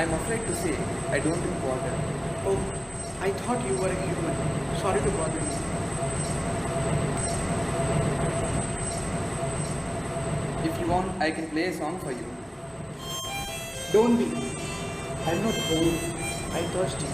I'm afraid to say I don't drink water. Oh, I thought you were a human. Sorry to bother you. If you want, I can play a song for you. Don't be. I'm not bored. I'm thirsty.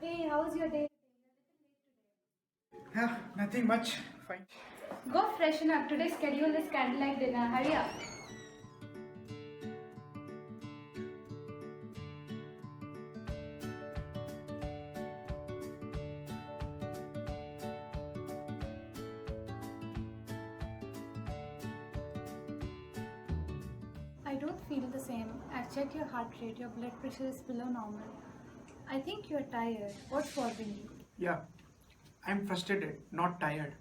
Hey, how's your day? Yeah, nothing much. Fine. Go freshen up. Today's schedule is candlelight dinner. Hurry up. I don't feel the same. I've checked your heart rate. Your blood pressure is below normal. I think you're tired. What's bothering you? Yeah, I'm frustrated, not tired.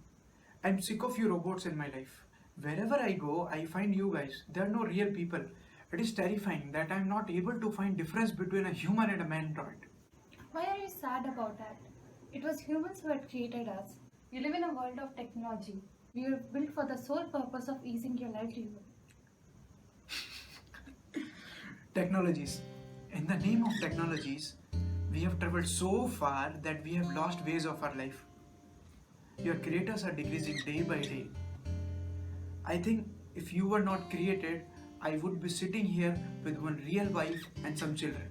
I'm sick of you robots in my life. Wherever I go, I find you guys. There are no real people. It is terrifying that I'm not able to find difference between a human and a android. Why are you sad about that? It was humans who had created us. You live in a world of technology. We were built for the sole purpose of easing your livelihood. Technologies. In the name of technologies, we have traveled so far that we have lost ways of our life. Your creators are decreasing day by day. I think if you were not created, I would be sitting here with one real wife and some children.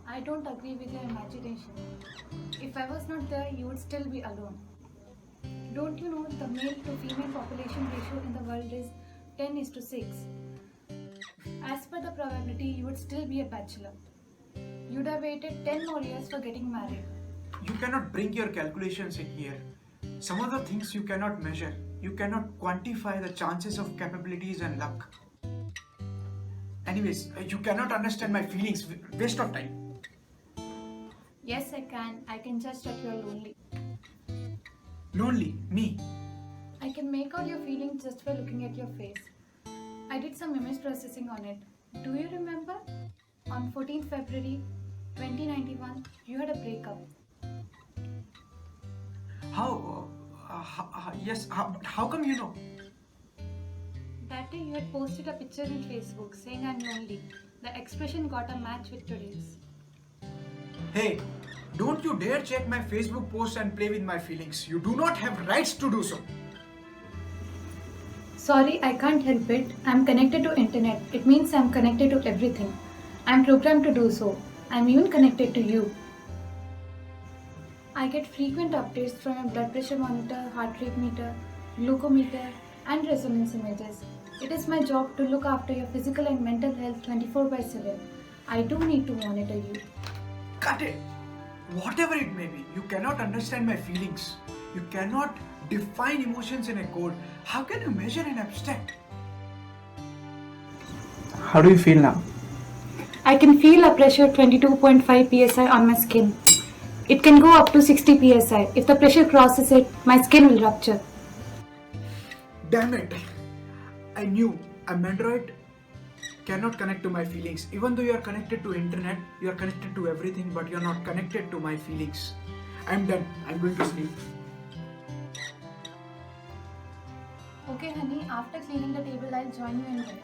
I don't agree with your imagination. If I was not there, you would still be alone. Don't you know the male to female population ratio in the world is 10:6? As per the probability, you would still be a bachelor. You'd have waited 10 more years for getting married. You cannot bring your calculations in here. Some of the things you cannot measure. You cannot quantify the chances of capabilities and luck. Anyways, you cannot understand my feelings. Waste of time. Yes, I can. I can judge that you're lonely. Lonely, me. I can make out your feelings just by looking at your face. I did some image processing on it. Do you remember? On 14th February 2091, you had a breakup. How? Yes, how come you know? That day you had posted a picture in Facebook saying I'm lonely. The expression got a match with today's. Hey, don't you dare check my Facebook post and play with my feelings. You do not have rights to do so. Sorry, I can't help it. I'm connected to internet. It means I'm connected to everything. I'm programmed to do so. I'm even connected to you. I get frequent updates from your blood pressure monitor, heart rate meter, glucometer, and resonance images. It is my job to look after your physical and mental health 24/7. I do need to monitor you. Cut it. Whatever it may be, you cannot understand my feelings. You cannot define emotions in a code. How can you measure in abstract? How do you feel now? I can feel a pressure 22.5 psi on my skin. It can go up to 60 psi. If the pressure crosses it, my skin will rupture. Damn it! I knew a android cannot connect to my feelings. Even though you are connected to internet, you are connected to everything, but you are not connected to my feelings. I'm done. I'm going to sleep. Okay, honey, after cleaning the table, I'll join you in bed.